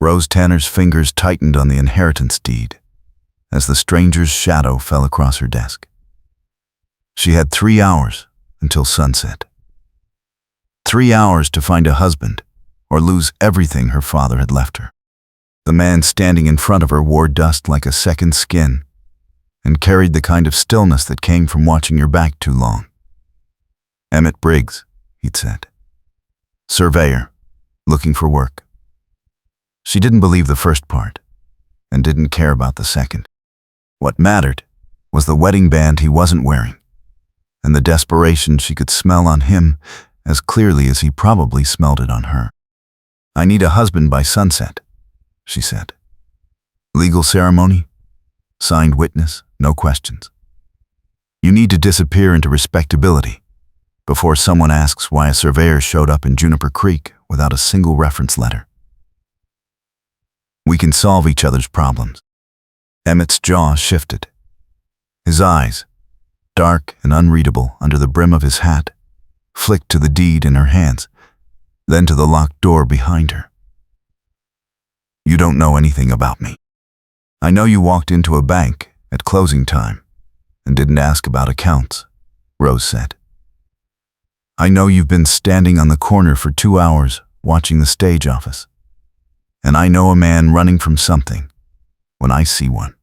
Rose Tanner's fingers tightened on the inheritance deed as the stranger's shadow fell across her desk. She had 3 hours until sunset. 3 hours to find a husband or lose everything her father had left her. The man standing in front of her wore dust like a second skin and carried the kind of stillness that came from watching your back too long. "Emmett Briggs," he'd said. "Surveyor, looking for work." She didn't believe the first part and didn't care about the second. What mattered was the wedding band he wasn't wearing and the desperation she could smell on him as clearly as he probably smelled it on her. "I need a husband by sunset," she said. "Legal ceremony, signed witness, no questions. You need to disappear into respectability before someone asks why a surveyor showed up in Juniper Creek without a single reference letter. We can solve each other's problems." Emmett's jaw shifted. His eyes, dark and unreadable under the brim of his hat, flicked to the deed in her hands, then to the locked door behind her. "You don't know anything about me. I know you walked into a bank at closing time and didn't ask about accounts," Rose said. "I know you've been standing on the corner for 2 hours watching the stage office. And I know a man running from something when I see one.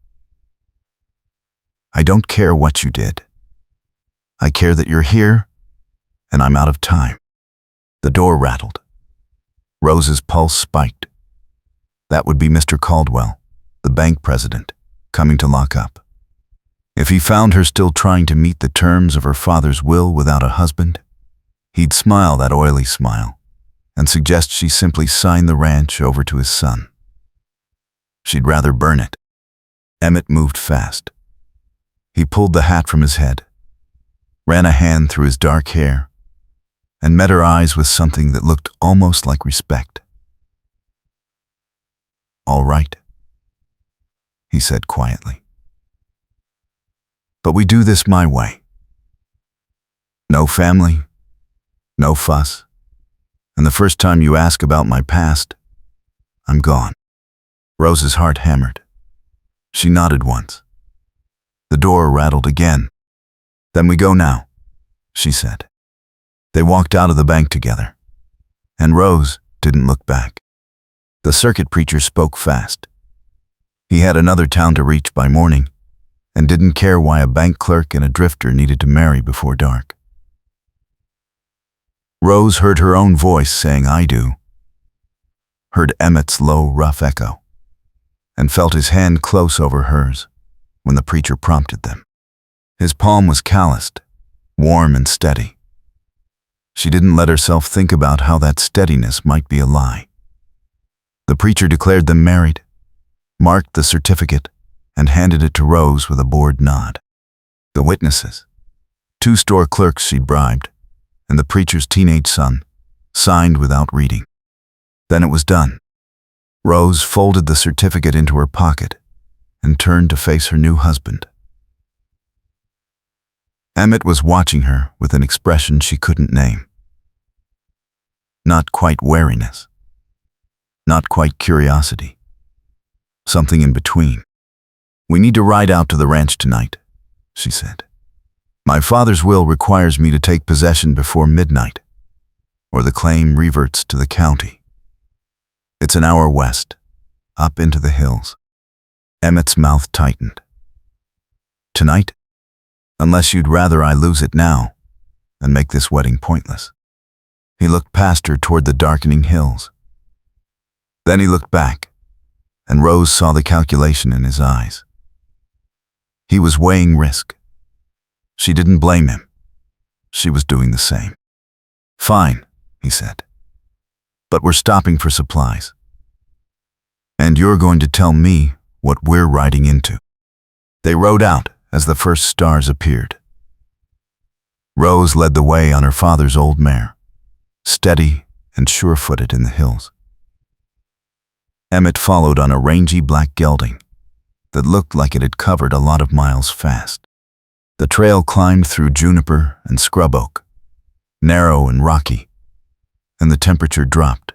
I don't care what you did. I care that you're here and I'm out of time." The door rattled. Rose's pulse spiked. That would be Mr. Caldwell, the bank president, coming to lock up. If he found her still trying to meet the terms of her father's will without a husband, he'd smile that oily smile and suggest she simply sign the ranch over to his son. She'd rather burn it. Emmett moved fast. He pulled the hat from his head, ran a hand through his dark hair, and met her eyes with something that looked almost like respect. "All right," he said quietly. "But we do this my way. No family, no fuss, and the first time you ask about my past, I'm gone." Rose's heart hammered. She nodded once. The door rattled again. "Then we go now," she said. They walked out of the bank together, and Rose didn't look back. The circuit preacher spoke fast. He had another town to reach by morning and didn't care why a bank clerk and a drifter needed to marry before dark. Rose heard her own voice saying "I do," heard Emmett's low, rough echo, and felt his hand close over hers when the preacher prompted them. His palm was calloused, warm and steady. She didn't let herself think about how that steadiness might be a lie. The preacher declared them married, marked the certificate, and handed it to Rose with a bored nod. The witnesses, 2 store clerks she'd bribed, and the preacher's teenage son, signed without reading. Then it was done. Rose folded the certificate into her pocket and turned to face her new husband. Emmett was watching her with an expression she couldn't name. Not quite wariness. Not quite curiosity. Something in between. "We need to ride out to the ranch tonight," she said. "My father's will requires me to take possession before midnight, or the claim reverts to the county. It's an hour west, up into the hills." Emmett's mouth tightened. "Tonight? Unless you'd rather I lose it now and make this wedding pointless." He looked past her toward the darkening hills. Then he looked back, and Rose saw the calculation in his eyes. He was weighing risk. She didn't blame him. She was doing the same. "Fine," he said. "But we're stopping for supplies. And you're going to tell me what we're riding into." They rode out as the first stars appeared. Rose led the way on her father's old mare, steady and sure-footed in the hills. Emmett followed on a rangy black gelding that looked like it had covered a lot of miles fast. The trail climbed through juniper and scrub oak, narrow and rocky, and the temperature dropped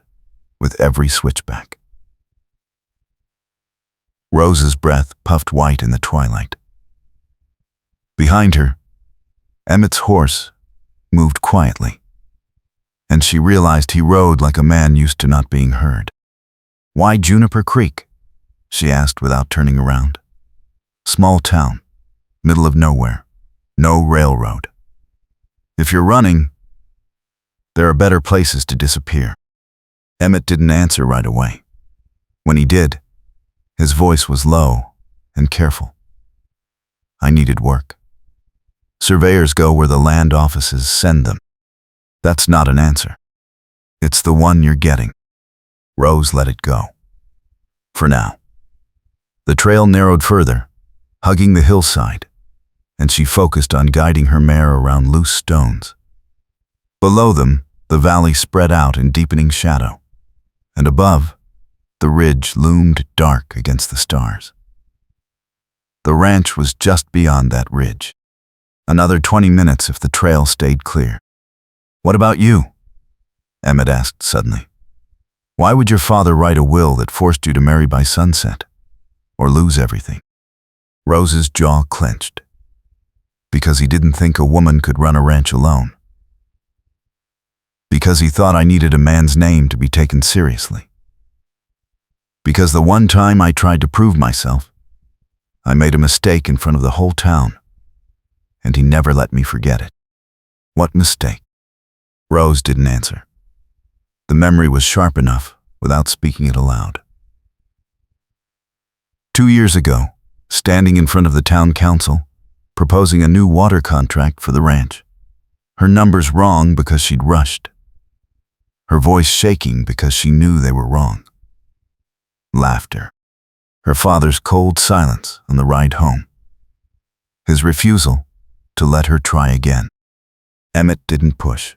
with every switchback. Rose's breath puffed white in the twilight. Behind her, Emmett's horse moved quietly, and she realized he rode like a man used to not being heard. "Why Juniper Creek?" she asked without turning around. "Small town, middle of nowhere, no railroad. If you're running, there are better places to disappear." Emmett didn't answer right away. When he did, his voice was low and careful. "I needed work. Surveyors go where the land offices send them." "That's not an answer. It's the one you're getting." Rose let it go. For now. The trail narrowed further, hugging the hillside, and she focused on guiding her mare around loose stones. Below them, the valley spread out in deepening shadow, and above, the ridge loomed dark against the stars. The ranch was just beyond that ridge. Another 20 minutes if the trail stayed clear. "What about you?" Emmett asked suddenly. "Why would your father write a will that forced you to marry by sunset, or lose everything?" Rose's jaw clenched. "Because he didn't think a woman could run a ranch alone. Because he thought I needed a man's name to be taken seriously. Because the one time I tried to prove myself, I made a mistake in front of the whole town, and he never let me forget it." "What mistake?" Rose didn't answer. The memory was sharp enough without speaking it aloud. 2 years ago, standing in front of the town council, proposing a new water contract for the ranch. Her numbers wrong because she'd rushed. Her voice shaking because she knew they were wrong. Laughter. Her father's cold silence on the ride home. His refusal to let her try again. Emmett didn't push.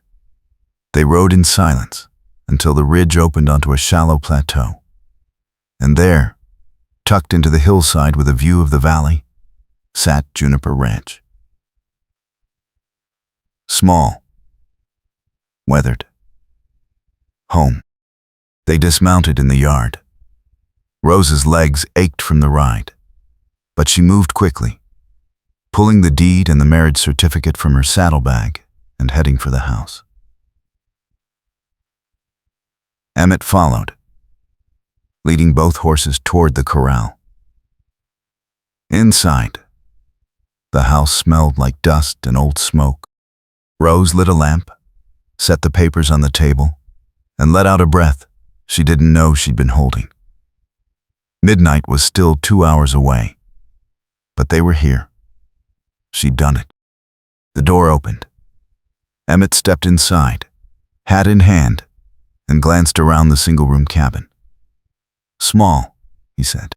They rode in silence until the ridge opened onto a shallow plateau. And there, tucked into the hillside with a view of the valley, sat Juniper Ranch. Small. Weathered. Home. They dismounted in the yard. Rose's legs ached from the ride, but she moved quickly, pulling the deed and the marriage certificate from her saddlebag and heading for the house. Emmett followed, leading both horses toward the corral. Inside, the house smelled like dust and old smoke. Rose lit a lamp, set the papers on the table, and let out a breath she didn't know she'd been holding. Midnight was still 2 hours away, but they were here. She'd done it. The door opened. Emmett stepped inside, hat in hand, and glanced around the single-room cabin. "Small," he said.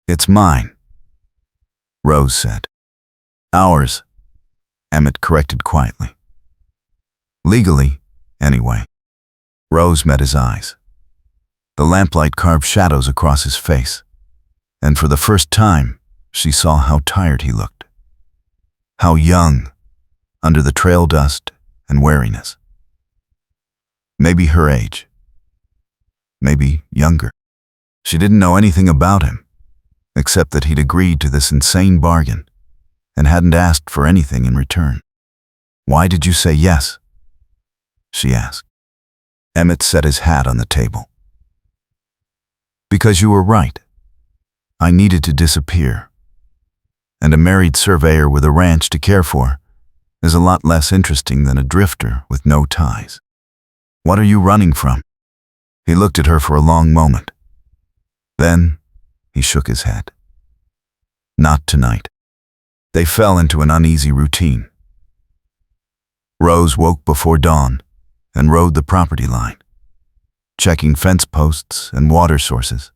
"It's mine," Rose said. "Ours," Emmett corrected quietly. "Legally, anyway." Rose met his eyes. The lamplight carved shadows across his face, and for the first time, she saw how tired he looked. How young, under the trail dust and weariness. Maybe her age. Maybe younger. She didn't know anything about him, except that he'd agreed to this insane bargain and hadn't asked for anything in return. "Why did you say yes?" she asked. Emmett set his hat on the table. "Because you were right. I needed to disappear. And a married surveyor with a ranch to care for is a lot less interesting than a drifter with no ties. What are you running from?" He looked at her for a long moment. Then he shook his head. Not tonight. They fell into an uneasy routine. Rose woke before dawn and rode the property line, checking fence posts and water sources,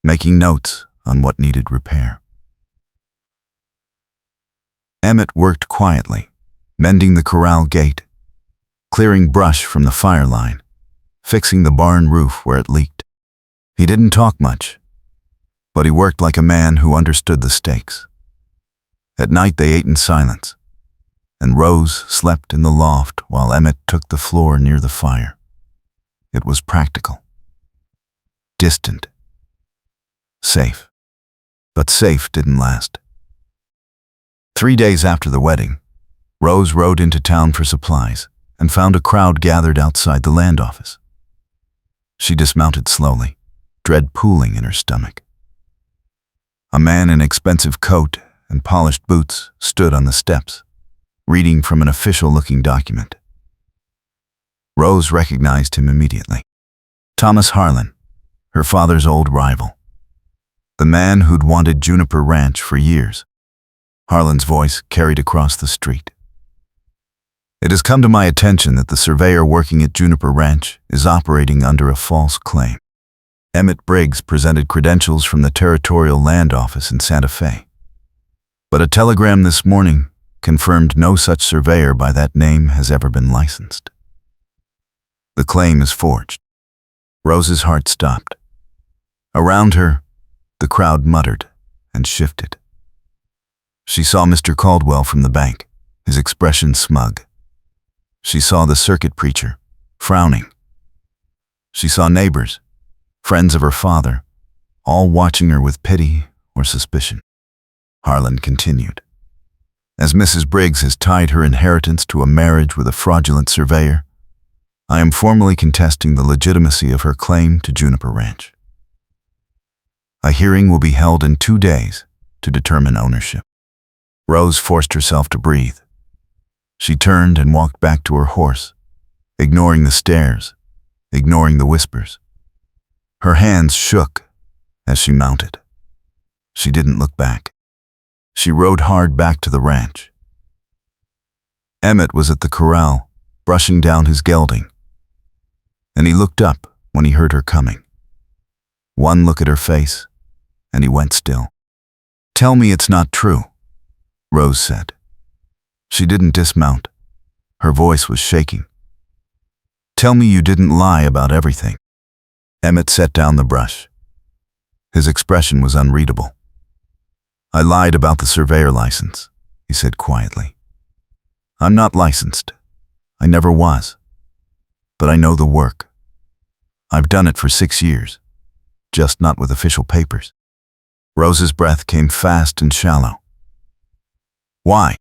making notes on what needed repair. Emmett worked quietly, mending the corral gate, clearing brush from the fire line, fixing the barn roof where it leaked. He didn't talk much, but he worked like a man who understood the stakes. At night they ate in silence, and Rose slept in the loft while Emmett took the floor near the fire. It was practical, distant, safe. But safe didn't last. 3 days after the wedding, Rose rode into town for supplies and found a crowd gathered outside the land office. She dismounted slowly, dread pooling in her stomach. A man in expensive coat and polished boots stood on the steps, reading from an official-looking document. Rose recognized him immediately. Thomas Harlan, her father's old rival. The man who'd wanted Juniper Ranch for years. Harlan's voice carried across the street. It has come to my attention that the surveyor working at Juniper Ranch is operating under a false claim. Emmett Briggs presented credentials from the Territorial Land Office in Santa Fe. But a telegram this morning confirmed no such surveyor by that name has ever been licensed. The claim is forged. Rose's heart stopped. Around her, the crowd muttered and shifted. She saw Mr. Caldwell from the bank, his expression smug. She saw the circuit preacher, frowning. She saw neighbors, friends of her father, all watching her with pity or suspicion. Harlan continued. As Mrs. Briggs has tied her inheritance to a marriage with a fraudulent surveyor, I am formally contesting the legitimacy of her claim to Juniper Ranch. A hearing will be held in 2 days to determine ownership. Rose forced herself to breathe. She turned and walked back to her horse, ignoring the stares, ignoring the whispers. Her hands shook as she mounted. She didn't look back. She rode hard back to the ranch. Emmett was at the corral, brushing down his gelding, and he looked up when he heard her coming. One look at her face, and he went still. "Tell me it's not true," Rose said. She didn't dismount. Her voice was shaking. "Tell me you didn't lie about everything." Emmett set down the brush. His expression was unreadable. "I lied about the surveyor license," he said quietly. "I'm not licensed. I never was. But I know the work. I've done it for 6 years, just not with official papers." Rose's breath came fast and shallow. "Why?"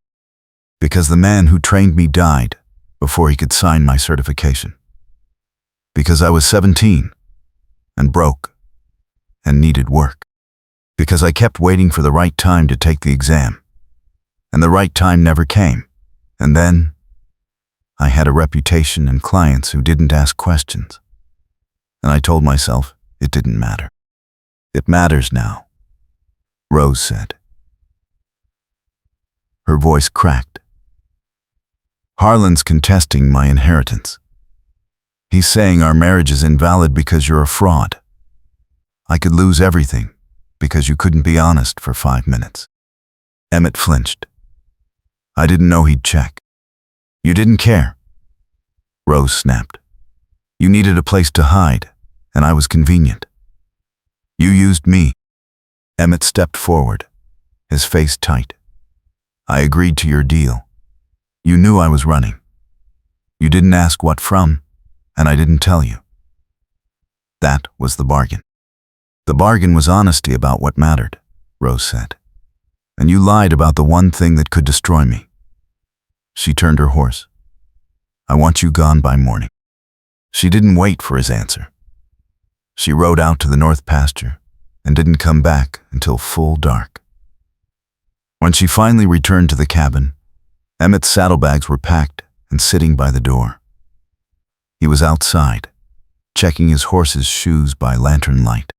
"Because the man who trained me died before he could sign my certification. Because I was 17 and broke and needed work. Because I kept waiting for the right time to take the exam, and the right time never came. And then I had a reputation and clients who didn't ask questions. And I told myself it didn't matter." "It matters now," Rose said. Her voice cracked. "Harlan's contesting my inheritance. He's saying our marriage is invalid because you're a fraud. I could lose everything because you couldn't be honest for 5 minutes." Emmett flinched. "I didn't know he'd check." "You didn't care," Rose snapped. "You needed a place to hide, and I was convenient. You used me." Emmett stepped forward, his face tight. "I agreed to your deal. You knew I was running. You didn't ask what from, and I didn't tell you. That was the bargain." "The bargain was honesty about what mattered," Rose said. "And you lied about the one thing that could destroy me." She turned her horse. "I want you gone by morning." She didn't wait for his answer. She rode out to the north pasture and didn't come back until full dark. When she finally returned to the cabin, Emmett's saddlebags were packed and sitting by the door. He was outside, checking his horse's shoes by lantern light.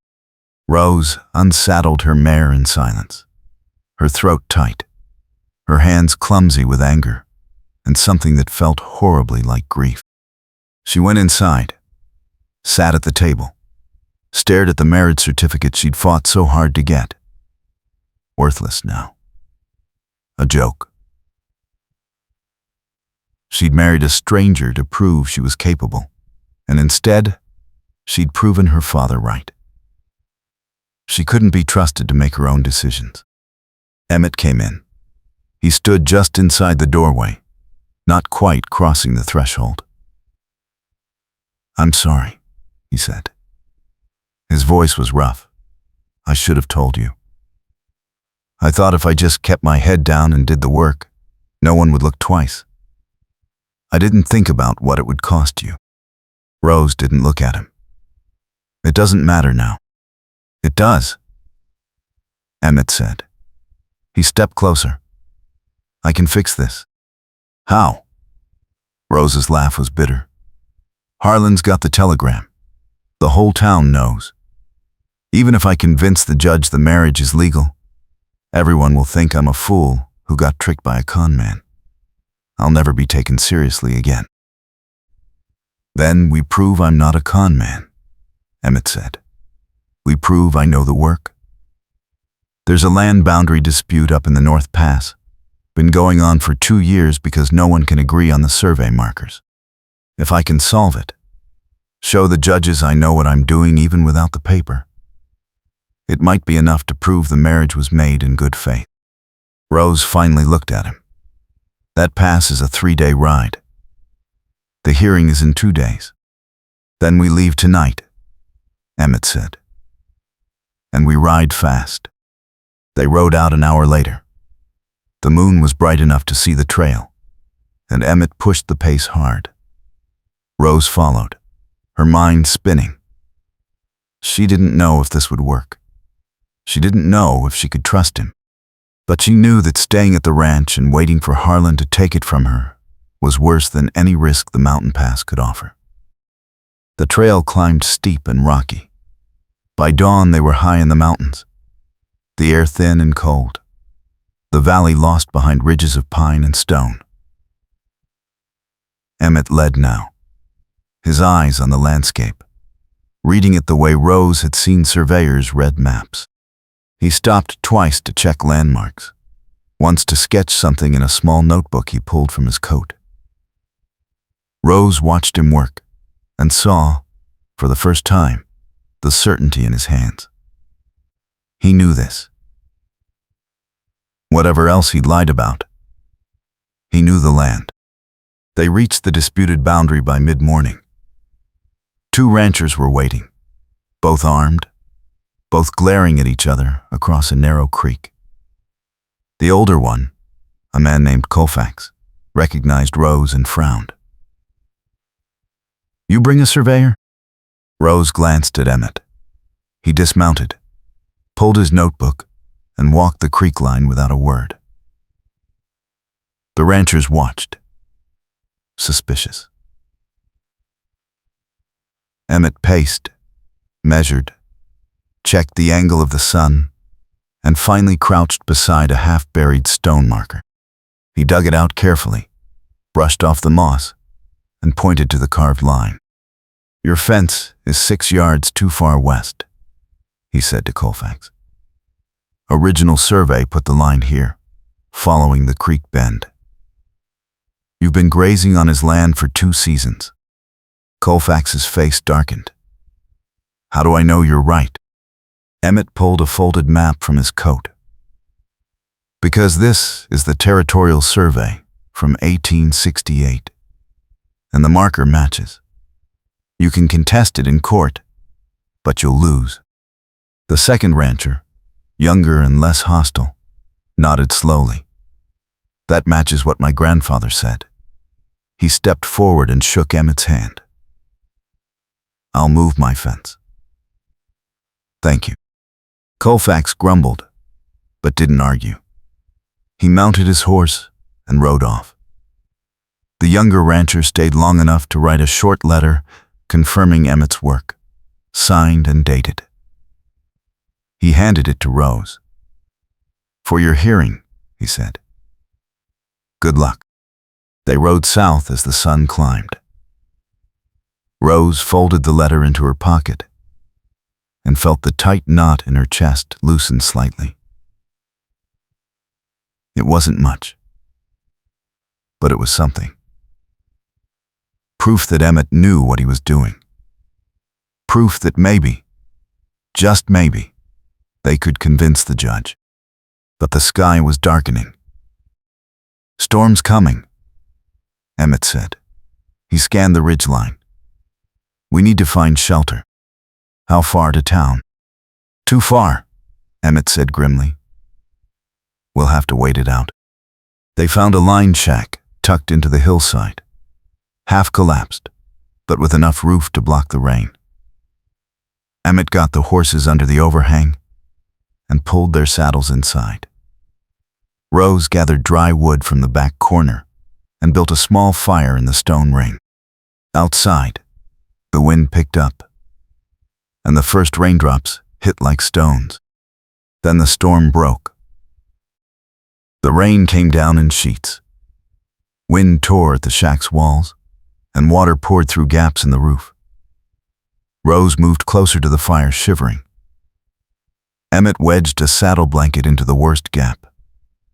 Rose unsaddled her mare in silence, her throat tight, her hands clumsy with anger and something that felt horribly like grief. She went inside, sat at the table, stared at the marriage certificate she'd fought so hard to get. Worthless now. A joke. She'd married a stranger to prove she was capable, and instead, she'd proven her father right. She couldn't be trusted to make her own decisions. Emmett came in. He stood just inside the doorway, not quite crossing the threshold. "I'm sorry," he said. His voice was rough. "I should have told you." I thought if I just kept my head down and did the work, no one would look twice. I didn't think about what it would cost you. Rose didn't look at him. It doesn't matter now. It does, Emmett said. He stepped closer. I can fix this. How? Rose's laugh was bitter. Harlan's got the telegram. The whole town knows. Even if I convince the judge the marriage is legal, everyone will think I'm a fool who got tricked by a con man. I'll never be taken seriously again. Then we prove I'm not a con man, Emmett said. We prove I know the work. There's a land boundary dispute up in the North Pass. Been going on for 2 years because no one can agree on the survey markers. If I can solve it, show the judges I know what I'm doing even without the paper, it might be enough to prove the marriage was made in good faith. Rose finally looked at him. That pass is a 3-day ride. The hearing is in 2 days. Then we leave tonight, Emmett said. And we ride fast. They rode out an hour later. The moon was bright enough to see the trail, and Emmett pushed the pace hard. Rose followed, her mind spinning. She didn't know if this would work. She didn't know if she could trust him. But she knew that staying at the ranch and waiting for Harlan to take it from her was worse than any risk the mountain pass could offer. The trail climbed steep and rocky. By dawn, they were high in the mountains, the air thin and cold, the valley lost behind ridges of pine and stone. Emmett led now, his eyes on the landscape, reading it the way Rose had seen surveyors read maps. He stopped twice to check landmarks, once to sketch something in a small notebook he pulled from his coat. Rose watched him work and saw, for the first time, the certainty in his hands. He knew this. Whatever else he lied about, he knew the land. They reached the disputed boundary by mid-morning. 2 ranchers were waiting, both armed, both glaring at each other across a narrow creek. The older one, a man named Colfax, recognized Rose and frowned. You bring a surveyor? Rose glanced at Emmett. He dismounted, pulled his notebook, and walked the creek line without a word. The ranchers watched, suspicious. Emmett paced, measured, checked the angle of the sun, and finally crouched beside a half-buried stone marker. He dug it out carefully, brushed off the moss, and pointed to the carved line. Your fence is 6 yards too far west, he said to Colfax. Original survey put the line here, following the creek bend. You've been grazing on his land for 2 seasons. Colfax's face darkened. How do I know you're right? Emmett pulled a folded map from his coat. Because this is the territorial survey from 1868, and the marker matches. You can contest it in court, but you'll lose. The second rancher, younger and less hostile, nodded slowly. That matches what my grandfather said. He stepped forward and shook Emmett's hand. I'll move my fence. Thank you. Colfax grumbled, but didn't argue. He mounted his horse and rode off. The younger rancher stayed long enough to write a short letter confirming Emmett's work, signed and dated. He handed it to Rose. For your hearing, he said. Good luck. They rode south as the sun climbed. Rose folded the letter into her pocket and felt the tight knot in her chest loosen slightly. It wasn't much, but it was something. Proof that Emmett knew what he was doing. Proof that maybe, just maybe, they could convince the judge. But the sky was darkening. Storm's coming, Emmett said. He scanned the ridgeline. We need to find shelter. How far to town? Too far, Emmett said grimly. We'll have to wait it out. They found a line shack tucked into the hillside, half collapsed, but with enough roof to block the rain. Emmett got the horses under the overhang and pulled their saddles inside. Rose gathered dry wood from the back corner and built a small fire in the stone ring. Outside, the wind picked up, and the first raindrops hit like stones. Then the storm broke. The rain came down in sheets. Wind tore at the shack's walls, and water poured through gaps in the roof. Rose moved closer to the fire, shivering. Emmett wedged a saddle blanket into the worst gap,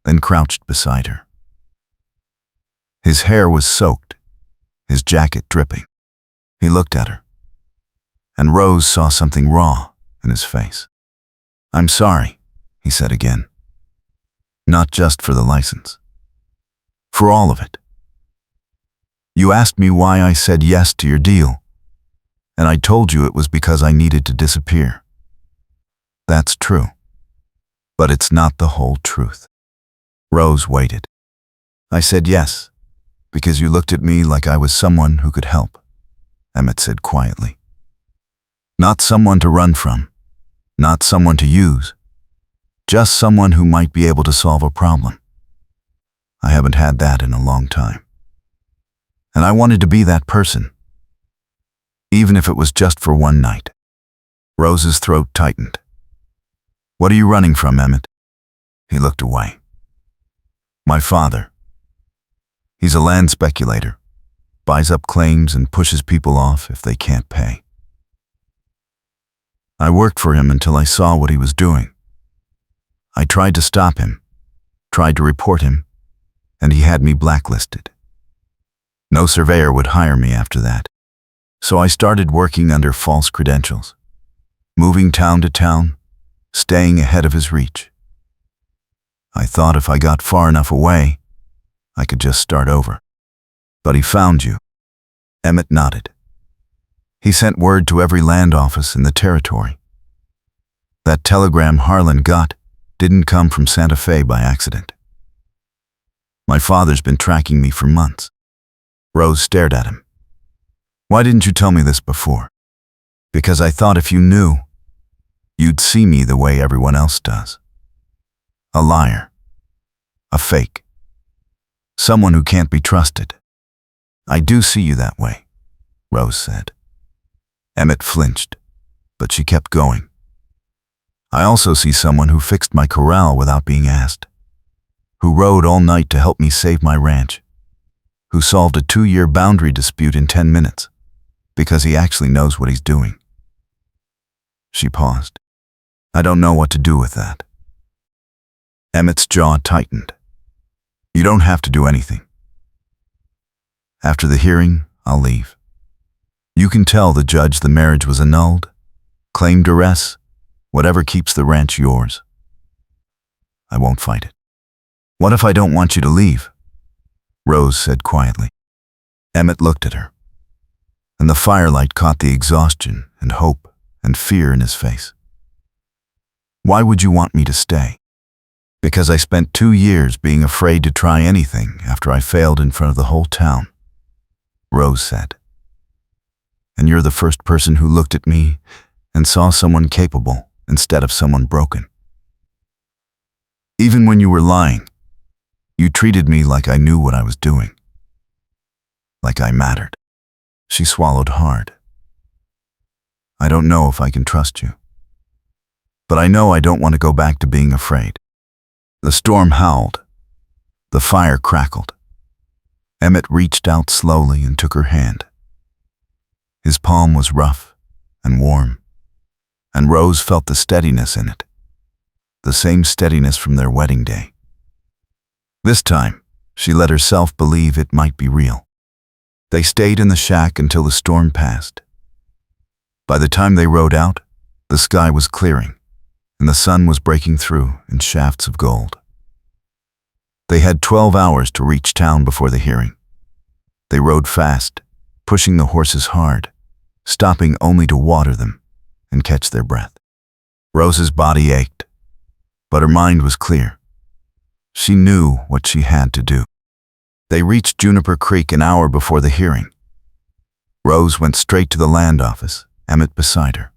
then crouched beside her. His hair was soaked, his jacket dripping. He looked at her, and Rose saw something raw in his face. "I'm sorry," he said again. "Not just for the license. For all of it. You asked me why I said yes to your deal, and I told you it was because I needed to disappear. That's true, but it's not the whole truth." Rose waited. "I said yes, because you looked at me like I was someone who could help," Emmett said quietly. "Not someone to run from, not someone to use, just someone who might be able to solve a problem. I haven't had that in a long time. And I wanted to be that person, even if it was just for one night." Rose's throat tightened. "What are you running from, Emmett?" He looked away. "My father. He's a land speculator, buys up claims and pushes people off if they can't pay. I worked for him until I saw what he was doing. I tried to stop him, tried to report him, and he had me blacklisted. No surveyor would hire me after that. So I started working under false credentials, moving town to town, staying ahead of his reach. I thought if I got far enough away, I could just start over. But he found you." Emmett nodded. "He sent word to every land office in the territory. That telegram Harlan got didn't come from Santa Fe by accident. My father's been tracking me for months." Rose stared at him. "Why didn't you tell me this before?" "Because I thought if you knew, you'd see me the way everyone else does. A liar. A fake. Someone who can't be trusted." "I do see you that way," Rose said. Emmett flinched, but she kept going. "I also see someone who fixed my corral without being asked, who rode all night to help me save my ranch, who solved a 2-year boundary dispute in 10 minutes, because he actually knows what he's doing." She paused. "I don't know what to do with that." Emmett's jaw tightened. "You don't have to do anything. After the hearing, I'll leave. You can tell the judge the marriage was annulled, claim duress, whatever keeps the ranch yours. I won't fight it." "What if I don't want you to leave?" Rose said quietly. Emmett looked at her, and the firelight caught the exhaustion and hope and fear in his face. "Why would you want me to stay?" "Because I spent 2 years being afraid to try anything after I failed in front of the whole town," Rose said. "And you're the first person who looked at me and saw someone capable instead of someone broken. Even when you were lying, you treated me like I knew what I was doing. Like I mattered." She swallowed hard. "I don't know if I can trust you. But I know I don't want to go back to being afraid." The storm howled. The fire crackled. Emmett reached out slowly and took her hand. His palm was rough and warm, and Rose felt the steadiness in it, the same steadiness from their wedding day. This time, she let herself believe it might be real. They stayed in the shack until the storm passed. By the time they rode out, the sky was clearing, and the sun was breaking through in shafts of gold. They had 12 hours to reach town before the hearing. They rode fast, pushing the horses hard, stopping only to water them and catch their breath. Rose's body ached, but her mind was clear. She knew what she had to do. They reached Juniper Creek an hour before the hearing. Rose went straight to the land office, Emmett beside her.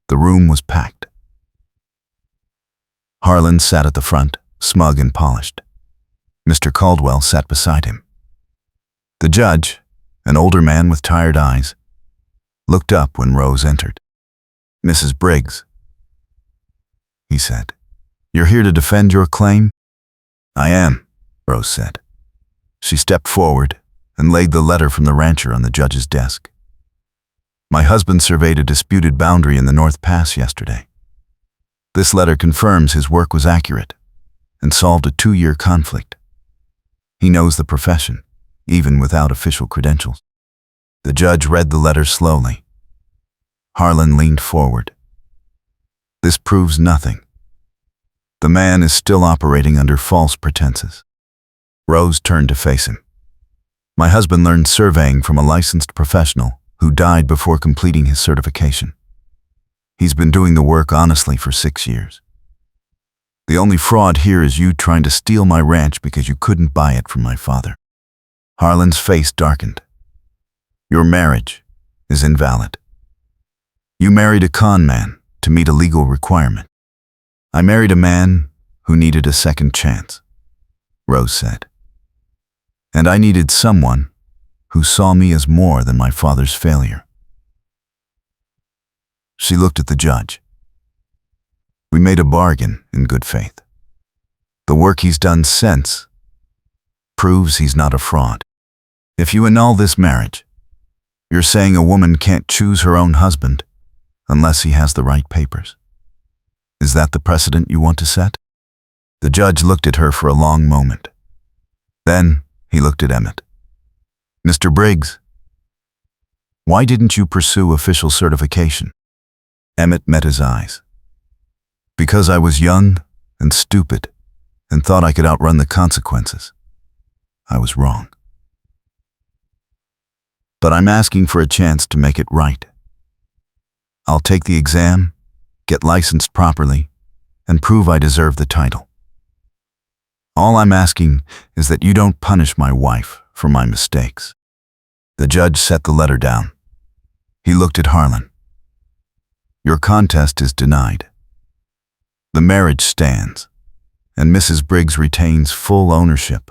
The room was packed. Harlan sat at the front, smug and polished. Mr. Caldwell sat beside him. The judge, an older man with tired eyes, looked up when Rose entered. "Mrs. Briggs," he said, "you're here to defend your claim?" "I am," Rose said. She stepped forward and laid the letter from the rancher on the judge's desk. "My husband surveyed a disputed boundary in the North Pass yesterday. This letter confirms his work was accurate and solved a 2-year conflict. He knows the profession, even without official credentials." The judge read the letter slowly. Harlan leaned forward. "This proves nothing. The man is still operating under false pretenses." Rose turned to face him. "My husband learned surveying from a licensed professional who died before completing his certification. He's been doing the work honestly for 6 years. The only fraud here is you trying to steal my ranch because you couldn't buy it from my father." Harlan's face darkened. "Your marriage is invalid. You married a con man to meet a legal requirement. I married a man who needed a second chance," Rose said. "And I needed someone who saw me as more than my father's failure." She looked at the judge. "We made a bargain in good faith. The work he's done since proves he's not a fraud. If you annul this marriage, you're saying a woman can't choose her own husband unless he has the right papers. Is that the precedent you want to set?" The judge looked at her for a long moment. Then he looked at Emmett. "Mr. Briggs, why didn't you pursue official certification?" Emmett met his eyes. "Because I was young and stupid and thought I could outrun the consequences. I was wrong. But I'm asking for a chance to make it right. I'll take the exam, get licensed properly, and prove I deserve the title. All I'm asking is that you don't punish my wife for my mistakes." The judge set the letter down. He looked at Harlan. "Your contest is denied. The marriage stands, and Mrs. Briggs retains full ownership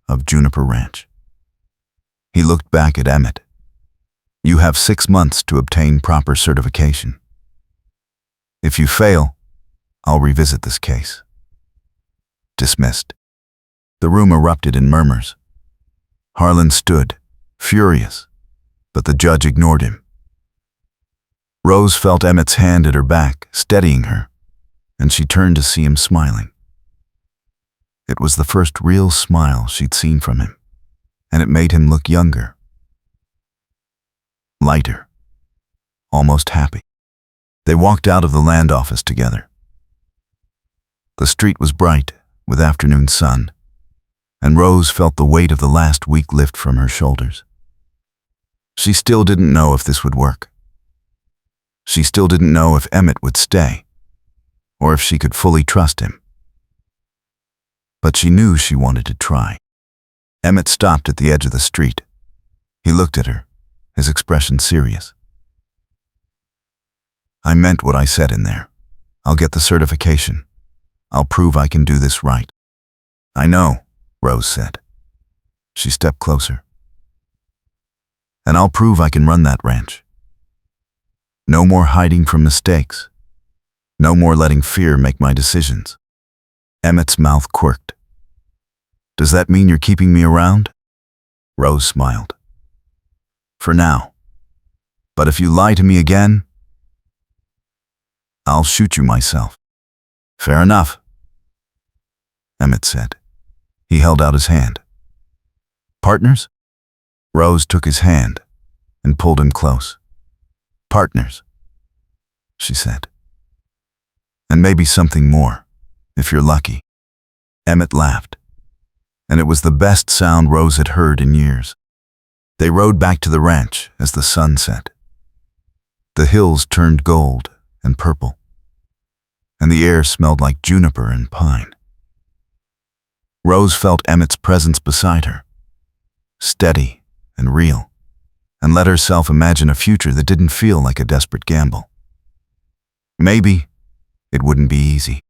of Juniper Ranch." He looked back at Emmett. "You have 6 months to obtain proper certification. If you fail, I'll revisit this case." Dismissed. The room erupted in murmurs. Harlan stood, furious, but the judge ignored him. Rose felt Emmett's hand at her back, steadying her, and she turned to see him smiling. It was the first real smile she'd seen from him, and it made him look younger, lighter, almost happy. They walked out of the land office together. The street was bright with afternoon sun, and Rose felt the weight of the last week lift from her shoulders. She still didn't know if this would work. She still didn't know if Emmett would stay, or if she could fully trust him. But she knew she wanted to try. Emmett stopped at the edge of the street. He looked at her, his expression serious. "I meant what I said in there. I'll get the certification. I'll prove I can do this right." "I know," Rose said. She stepped closer. "And I'll prove I can run that ranch. No more hiding from mistakes. No more letting fear make my decisions." Emmett's mouth quirked. "Does that mean you're keeping me around?" Rose smiled. "For now. But if you lie to me again, I'll shoot you myself." "Fair enough," Emmett said. He held out his hand. "Partners?" Rose took his hand and pulled him close. "Partners," she said. "And maybe something more, if you're lucky." Emmett laughed, and it was the best sound Rose had heard in years. They rode back to the ranch as the sun set. The hills turned gold and purple, and the air smelled like juniper and pine. Rose felt Emmett's presence beside her, steady and real, and let herself imagine a future that didn't feel like a desperate gamble. Maybe it wouldn't be easy.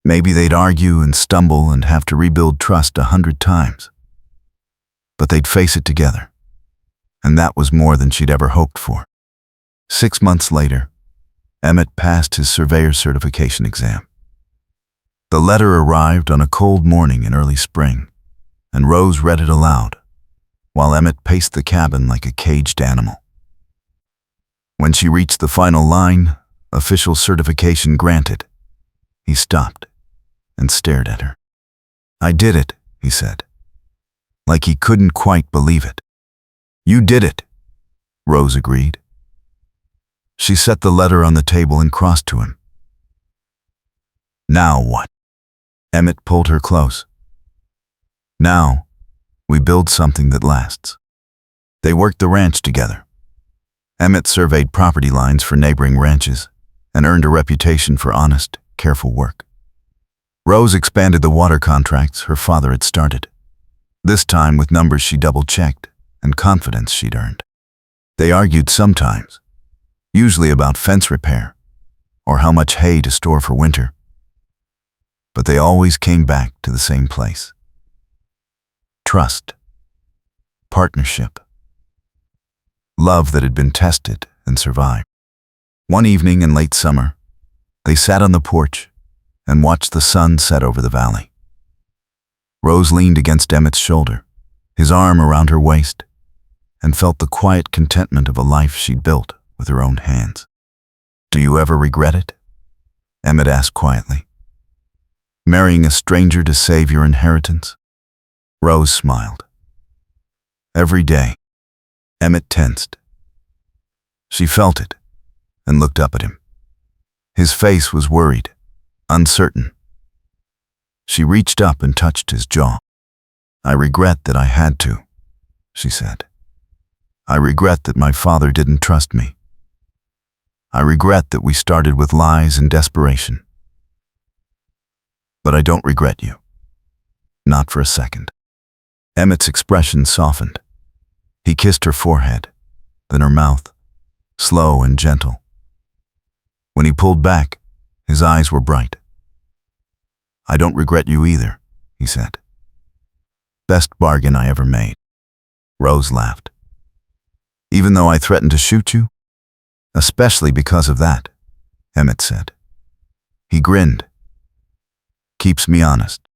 Maybe they'd argue and stumble and have to rebuild trust 100 times. But they'd face it together, and that was more than she'd ever hoped for. 6 months later, Emmett passed his surveyor certification exam. The letter arrived on a cold morning in early spring, and Rose read it aloud, while Emmett paced the cabin like a caged animal. When she reached the final line, official certification granted, he stopped and stared at her. "I did it," he said, like he couldn't quite believe it. "You did it," Rose agreed. She set the letter on the table and crossed to him. "Now what?" Emmett pulled her close. "Now, we build something that lasts." They worked the ranch together. Emmett surveyed property lines for neighboring ranches and earned a reputation for honest, careful work. Rose expanded the water contracts her father had started, this time with numbers she double-checked and confidence she'd earned. They argued sometimes, usually about fence repair or how much hay to store for winter, but they always came back to the same place: trust, partnership, love that had been tested and survived. One evening in late summer, they sat on the porch and watched the sun set over the valley. Rose leaned against Emmett's shoulder, his arm around her waist, and felt the quiet contentment of a life she'd built with her own hands. "Do you ever regret it?" Emmett asked quietly. "Marrying a stranger to save your inheritance?" Rose smiled. "Every day." Emmett tensed. She felt it and looked up at him. His face was worried, uncertain. She reached up and touched his jaw. "I regret that I had to," she said. "I regret that my father didn't trust me. I regret that we started with lies and desperation. But I don't regret you. Not for a second." Emmett's expression softened. He kissed her forehead, then her mouth, slow and gentle. When he pulled back, his eyes were bright. "I don't regret you either," he said. "Best bargain I ever made." Rose laughed. "Even though I threatened to shoot you?" "Especially because of that," Emmett said. He grinned. "Keeps me honest."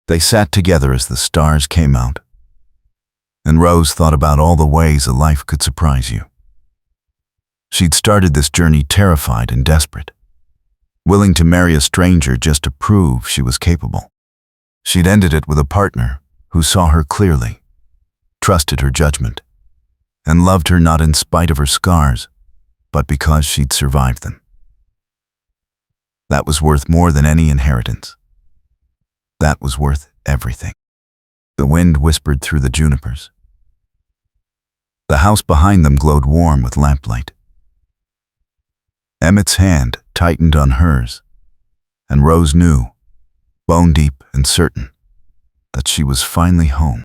They sat together as the stars came out, and Rose thought about all the ways a life could surprise you. She'd started this journey terrified and desperate, willing to marry a stranger just to prove she was capable. She'd ended it with a partner who saw her clearly, trusted her judgment, and loved her not in spite of her scars, but because she'd survived them. That was worth more than any inheritance. That was worth everything. The wind whispered through the junipers. The house behind them glowed warm with lamplight. Emmett's hand tightened on hers, and Rose knew, bone deep and certain, that she was finally home.